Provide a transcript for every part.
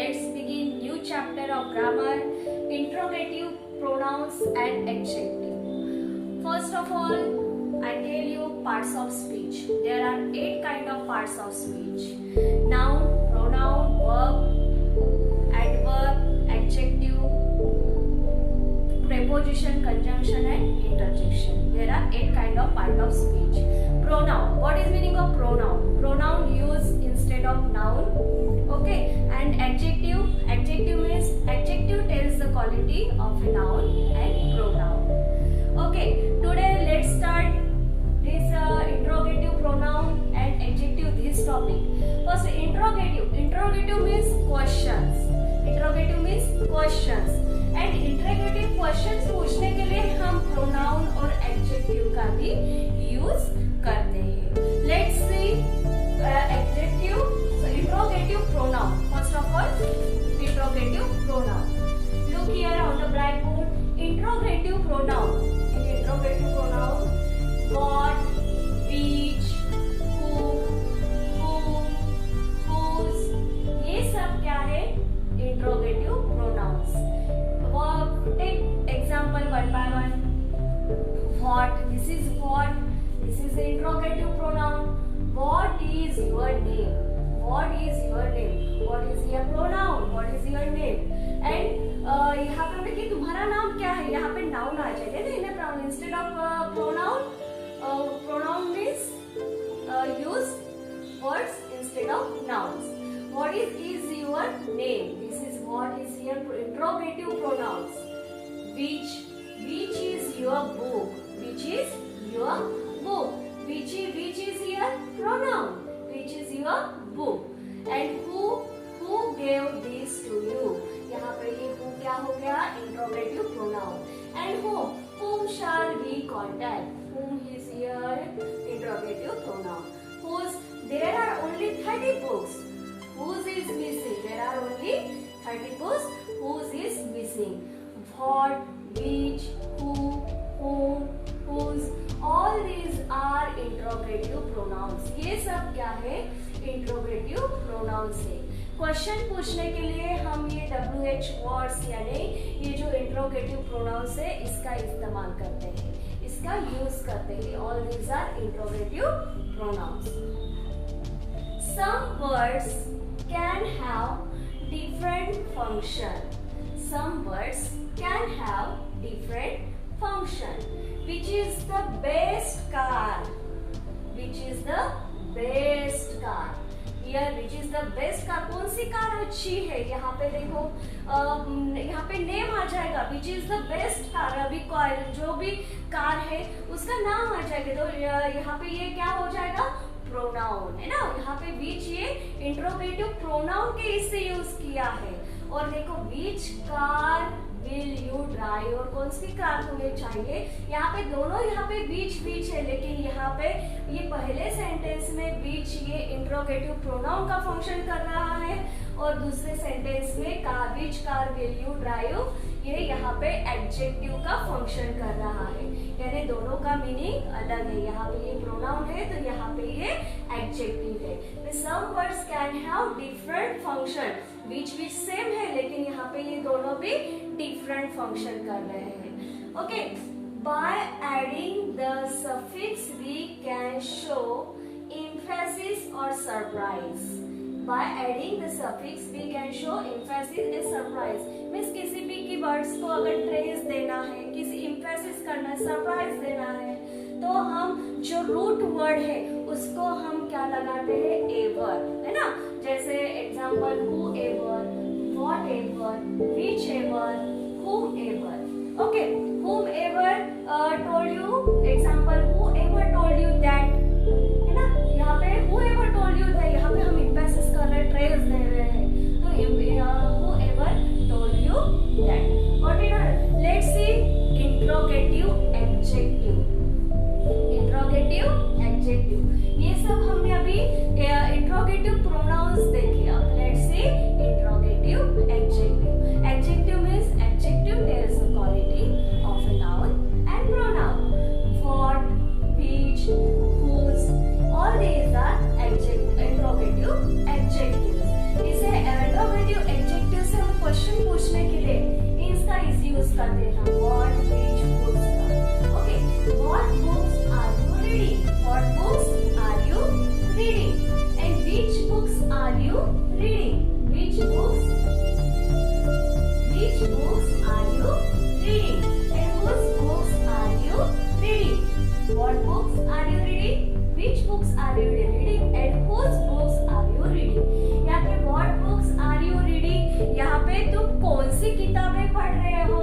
let's begin new chapter of grammar, interrogative pronouns and adjective. First of all, I tell you parts of speech. There are 8 kind of parts of speech: noun, pronoun, verb, adverb, adjective, preposition, conjunction and interjection. There are 8 kind of part of speech. Pronoun. What is meaning of pronoun? Pronoun used instead of noun. Okay. And adjective. Adjective means adjective tells the quality of a noun and pronoun. Okay. Today let's start this interrogative pronoun and adjective, this topic. First, interrogative. Interrogative means questions. Interrogative means questions. And interrogative questions पूछने के लिए हम pronoun और adjective का भी use करते हैं. Let's see adjective. Interrogative pronoun. First of all, interrogative pronoun. Look here on the black board. Interrogative pronoun. Interrogative pronoun what, which, who, whom, whose, ये सब क्या है? Interrogative pronouns. Take example one by one. What? This is what. This is the interrogative pronoun. What is your name? What is your name? What is your pronoun? What is your name? And यहाँ पे देखिए तुम्हारा नाम क्या है? यहाँ पे noun आ जाएगा ना इन pronoun instead of pronoun. Pronoun means use words instead of nouns. What is your name? This is what is your interrogative pronouns. Which is your book? Which is your book? Which is your pronoun? Which is your book? And who gave this to you? यहाँ पे ये who क्या हो गया? Interrogative pronoun. And whom shall we contact? Whom is your interrogative pronoun. Whose? There are only 30 books. Whose is missing? There are only 30 books. Whose is missing? What, which, who, whom, whose, all these are interrogative pronouns. ये सब क्या है? Interrogative pronouns है. Question पूछने के लिए हम ये WH words यानी ये जो interrogative pronouns है इसका इस्तेमाल करते हैं, इसका यूज करते हैं. All these are interrogative pronouns. Some words can have different function. Some words can have different function. Which is the best car? Which is the best car? Here, which is the best car? कौन सी car अच्छी है? यहाँ पे देखो, यहाँ पे name आ जाएगा. Which is the best car? अभी जो भी कार है उसका नाम आ जाएगा. तो यहाँ पे ये क्या हो जाएगा? प्रोनाउन है ना. यहाँ पे which ये इंट्रोगेटिव प्रोनाउन के इससे यूज किया है. और देखो which car will you drive? और कौन सी कार तुम्हें चाहिए? यहाँ पे दोनों यहाँ पे which है, लेकिन यहाँ पे ये पहले सेंटेंस में which ये इंट्रोगेटिव प्रोनाउन का फंक्शन कर रहा है और दूसरे सेंटेंस में which car will you drive ये यहाँ पे एडजेक्टिव का फंक्शन कर रहा है. यानी दोनों का मीनिंग अलग है. यहाँ पे ये प्रोनाउन है तो यहाँ पे ये एडजेक्टिव है. Some words can have different function. which same है लेकिन यहाँ पे ये दोनों भी डिफरेंट फंक्शन कर रहे हैं. Okay. By adding the suffix we can show emphasis or surprise. By adding the suffix we can show emphasis and surprise. Means किसी भी कीवर्ड्स को अगर ट्रेस देना है, किसी emphasis करना है, सरप्राइज देना है, तो हम जो रूट वर्ड है उसको हम क्या लगाते हैं? एवर, है ना. जैसे example whoever, whatever, whichever, whomever. Okay, whomever told you, example whoever told you that, है ना. यहाँ पे whoever told you that, यहाँ पे हम emphasis कर रहे हैं, ट्रेस दे रहे हैं. तो whoever told you that. और let's see interrogative adjective. Interrogative adjective ये सब हमने अभी इंट्रोगेटिव प्रोनाउंस देखे. अब let's see interrogative adjective. Adjective means adjective tells the quality of a noun and pronoun. करते हैं what which books का। Okay, what books are you reading? What books are you reading? And which books are you reading? Which books are you reading? And whose books are you reading? What books are you reading? Which books are you reading? And whose books are you reading? यहाँ पे what books are you reading? यहाँ पे तुम कौन सी किताबें पढ़ रहे हो?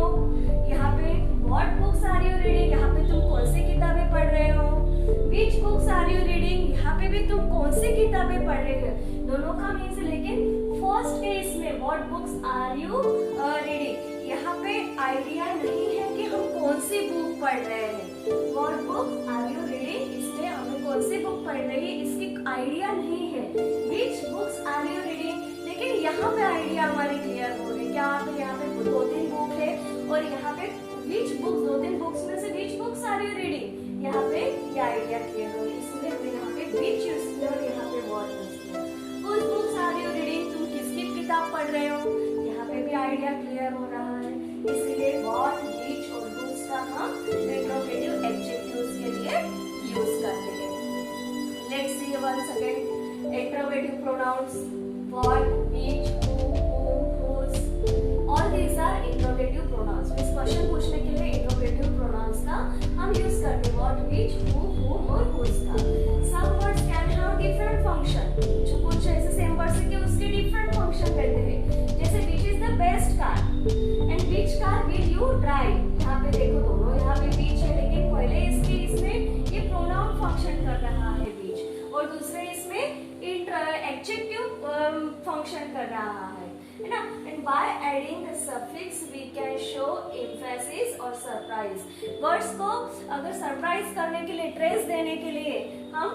यहाँ पे what books are you reading? यहाँ पे तुम कौन सी किताबें पढ़ रहे हो? Which books are you reading? यहाँ पे भी तुम कौन सी किताबें पढ़ रहे हो? दोनों का मीन्स, लेकिन फर्स्ट केस में what books are you reading? यहाँ पे आइडिया नहीं है कि हम कौन सी बुक पढ़ रहे हैं। What books are you reading? इसमें हमें कौन सी बुक पढ़ रही है इसकी आइडिया नहीं है। Which books are you reading? लेकिन यहाँ पे आइडिया हमारी क्लियर हो रही है। क्या आप यहाँ पे 2-3 बुक है और यहाँ पे which books, 2-3 बुक्स में से which books are you reading? यहाँ पे ये आइडिया क्लियर हो रही है, इसलिए हमने यहाँ पे which यूज किया और यहाँ पे what यूज किया। Whose books are you reading? तुम किसकी किताब पढ़ रहे हो? यहाँ पे भी आइडिया क्लियर हो रहा है, इसलिए what, which और whose का हम इंट्रोगेटिव एडजेक्टिव्स के लिए यूज करते हैं। Let's see once again interrogative pronouns what, which, whom, whose, all these are interrogative pronouns। इस क्वेश्चन पूछने के लिए interrogative pronouns का हम यूज करते हैं what, which, who, whom और whose का। Some words can have different function। कुछ ऐसे सेम वर्ड्स है कि उसके different function रहते हैं, जैसे which is the best car and which car will you drive। यहाँ पे देखो दोनों, यहाँ पे which है, लेकिन पहले इसमें ये pronoun function कर रहा है which, और दूसरे इसमें एडजेक्टिव फंक्शन कर रहा है ना। And by adding the suffix we can show emphasis और सरप्राइज। वर्ड्स को अगर सरप्राइज करने के लिए, ट्रेस देने के लिए हम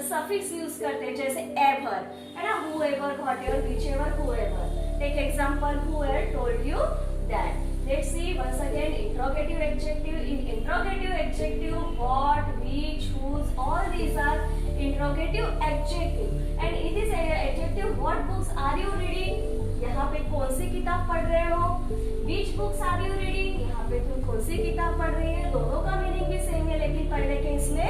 सफिक्स यूज करते हैं, जैसे एवर है ना, whoever, whatever, whichever, whoever। Take example, whoever told you that। Let's see once again interrogative adjective. In interrogative adjective, what, which, whose, all these are interrogative adjective. And in this adjective, what books are you reading? यहाँ पे कौन सी किताब पढ़ रहे हो? Which books are you reading? यहाँ पे तुम कौन सी किताब पढ़ रही है? दोनों का मीनिंग भी सेम है, लेकिन पढ़ने के इसमें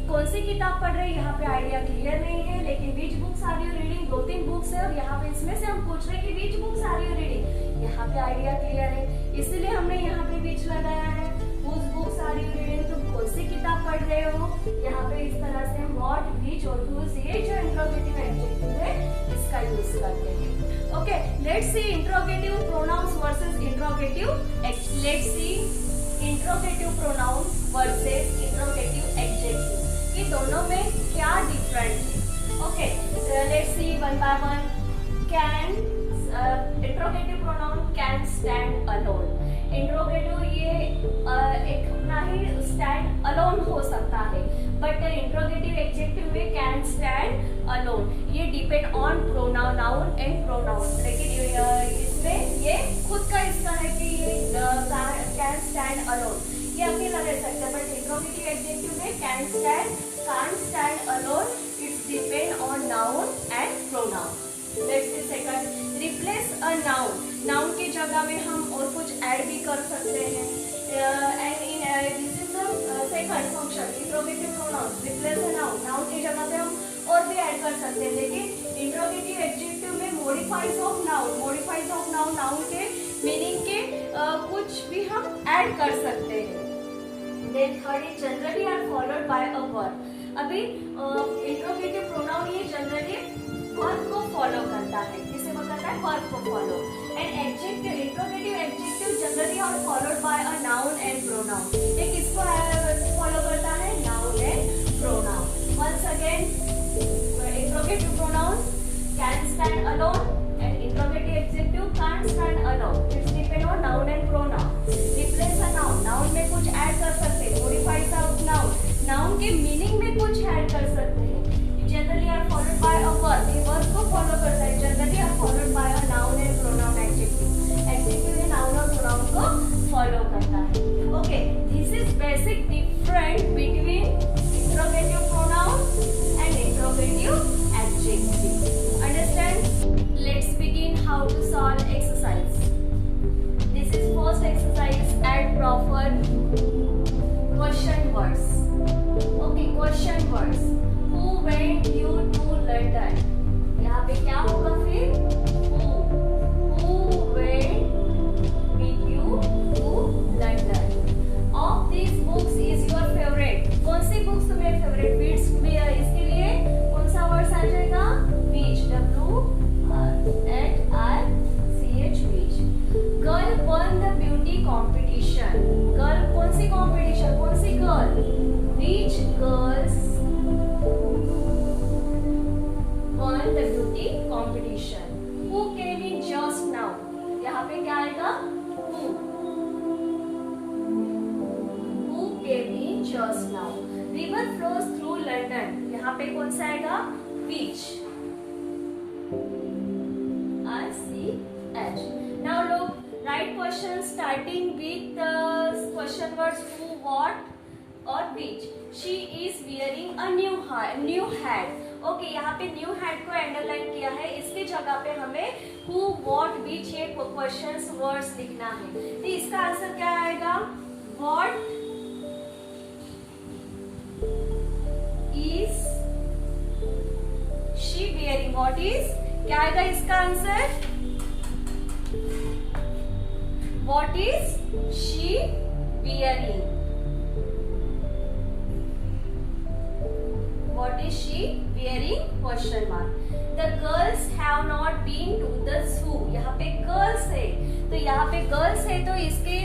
कौन सी किताब पढ़ रहे हैं यहाँ पे आइडिया क्लियर नहीं है। लेकिन which books are you reading? 2-3 books है और यहाँ पे इसमें से हम पूछ रहे हैं कि which books are you reading? यहाँ पे आइडिया क्लियर है, इसीलिए हमने यहाँ पे which लगाया है। whose books are you reading? तुम कौन सी किताब पढ़ रहे हो? यहाँ पे इस तरह से हम what, which और whose, ये जो इंट्रोगेटिव एडजेक्टिव है इसका यूज करते हैं। Okay, let's see interrogative pronounce versus interrogative. Let's see interrogative pronounce versus interrogative adjective, ये दोनों में क्या डिफरेंट है। Okay, let's see one by one. Can, interrogative pronoun can stand alone. Interrogative ये एक अपना ही स्टैंड अलोन हो सकता है, बट इंट्रोगेटिव एडजेक्टिव में कैन स्टैंड अलोन, ये depend on pronoun, noun and pronoun. लेकिन इसमें ये खुद का इसका है कि ये कैन स्टैंड अलोन, ये अकेला रह सकता है, बट इंट्रोगेटिव एडजेक्टिव में can stand, can't stand alone, it's depend on noun and pronoun. Let's see second, replace a noun. Noun की जगह में हम और कुछ ऐड भी कर सकते हैं, and in this is the second function interrogative pronounce. Replace a noun, noun की जगह पे हम और भी ऐड कर सकते हैं, लेकिन इंट्रोगेटिव एडजेक्टिव में modifies of noun, modifies of noun, noun के मीनिंग के कुछ भी हम ऐड कर सकते हैं। Then third is generally are followed by a verb. अभी इंट्रोगेटिव प्रोनाउन ये जनरली वर्ब को फॉलो करता है, किसे वो करता है? वर्ब को follow. And adjective, interrogative adjective generally are followed by a noun and pronoun. ये किसको फॉलो करता है? Noun and pronoun. Once again, interrogative pronoun can stand alone and interrogative adjective can't stand alone, it's depend on noun and pronoun। replace a noun, noun में कुछ add कर सकते हैं, modify the noun, noun के meaning में कुछ add कर सकते हैं। generally are followed by a verb, ये verb को फॉलो करता है। generally are followed by a noun and pronoun adjective, adjective ये noun और pronoun को फॉलो करता है। okay, this is basic words, who went you to London, यहाँ पे क्या होगा फिर, who went with you to London. Of this books is your favourite, कौन सी बुक्स तुम्हें फेवरेट, बीट्स में इसके लिए कौन सा वर्ड्स आ जाएगा, बीच, WHICH, beach. Girl one the beauty competition, girl कौन सी कॉम्पिटिशन, कौन सी girl, which girls won the beauty competition, who came in just now, यहाँ पे क्या आएगा, who came in just now। river flows through London, यहाँ पे कौन सा आएगा, which, ICH। now look, write questions starting with question words who, what और which। she is wearing a new hat, okay यहाँ पे न्यू हैट को underline किया है, इसकी जगह पे हमें who, what, which ये क्वेश्चंस वर्ड्स लिखना है। तो इसका आंसर क्या आएगा, what is she wearing, what is क्या आएगा इसका answer, what is she wearing, what is she wearing, question mark। the girls have not been to the zoo, यहाँ पे girls है, तो यहाँ पे girls है तो इसके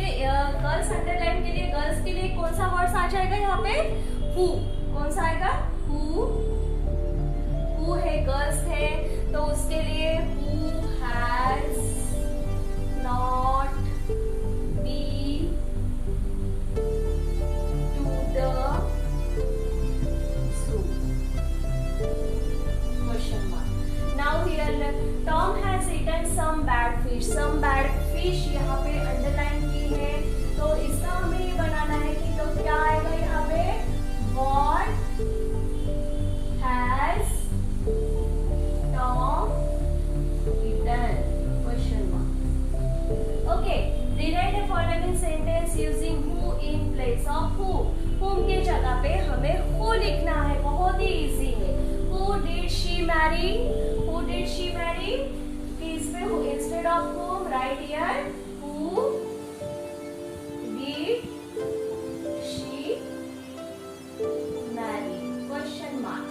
गर्ल्स अंडरलाइन के लिए, गर्ल्स के लिए कौन सा वर्ड्स आ जाएगा यहाँ पे, who, कौन सा आएगा, who है, गर्ल्स है तो उसके लिए who has not been to the zoo, question mark। now here Tom has eaten some bad fish, यहाँ पे अंडरलाइन की है, तो इसका हमें ये बनाना है कि तो क्या आएगा यहाँ पे, what has Tom eaten, question mark। okay, rewrite the following sentence using who in place of whom के जगह पे हमें who लिखना है, बहुत ही इजी है। who did she marry, इस पे instead of whom write here who did she marry, question mark।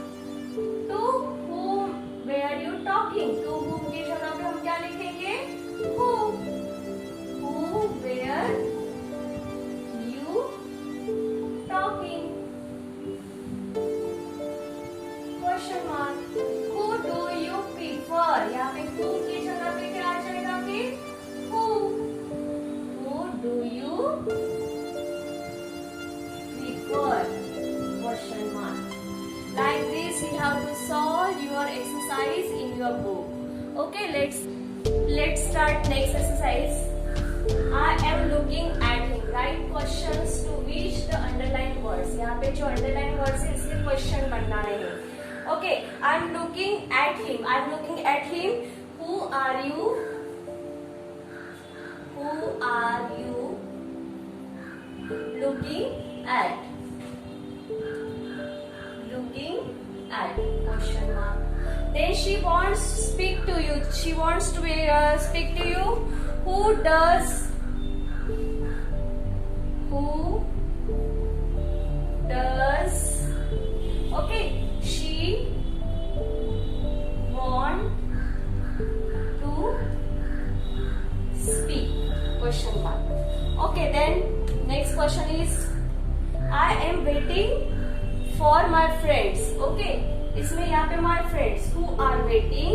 to whom were you talking, to whom की जगह पे हम क्या लिखेंगे, who were you talking, question mark। who do you prefer, यहाँ पे who की जगह पे क्या आ जाएगा फिर, who do you prefer, question mark। like this you have to solve your exercise in your book। okay, let's start next exercise। I am looking at him, write questions to which the underline words, यहाँ पे जो underline words है इसके question बनना है। okay, I am looking at him, who are you looking at, question mark। then she wants to speak to you, speak to you, who does okay, she want to speak, question mark। okay, then next question is I am waiting for my friends। okay, इसमें यहाँ पे my friends who are waiting,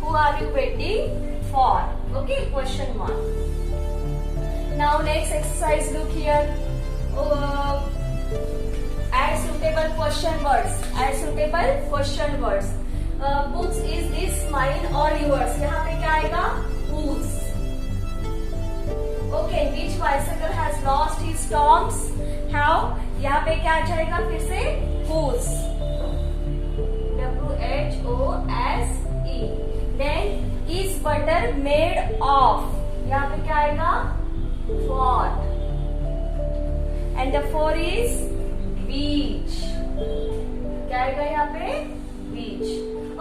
who are you waiting for, okay, question mark। now next exercise, look here, add suitable question words। books, is this mine or yours, यहाँ पे क्या आएगा, whose। okay, which bicycle has lost his Tom's, how, यहाँ पे क्या आ जाएगा फिर से, whose, WHOSE। then is butter made of, यहाँ पे क्या आएगा, fought. And the 4 is beach. क्या आएगा यहाँ पे? Beach.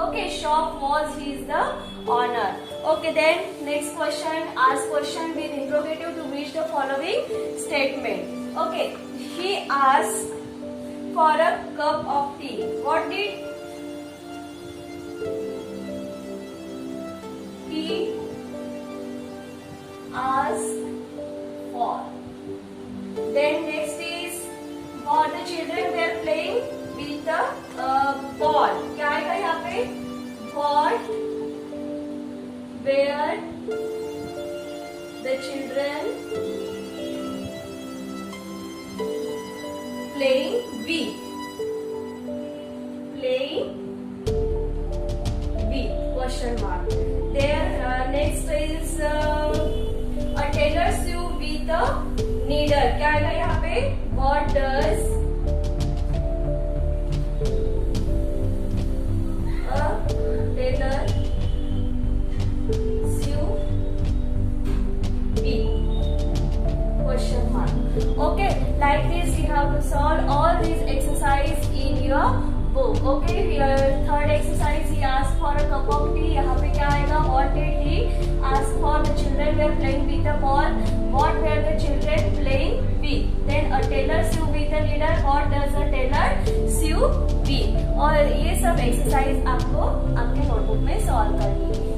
Okay, shop was his the honor. Okay, then next question. Ask question with interrogative to which the following statement. Okay, he asked for a cup of tea. What did he ask for? Then next is for the children they are playing with the ball. क्या आएगा यहाँ पे? What were the children playing with? Playing with question mark. There next is a tailor sew with a needle. क्या आएगा यहाँ पे? What does a tailor sew with? Question mark. Okay, like this you have to solve all these exercise in your book. Okay, here third exercise he asked for a cup of tea. यहाँ पे क्या आएगा? What did he ask for? The children were playing with a ball. What were the children playing with? Then a tailor sew with a needle. What does a tailor sew with? और ये सब exercise आपको आपके notebook में solve करनी है.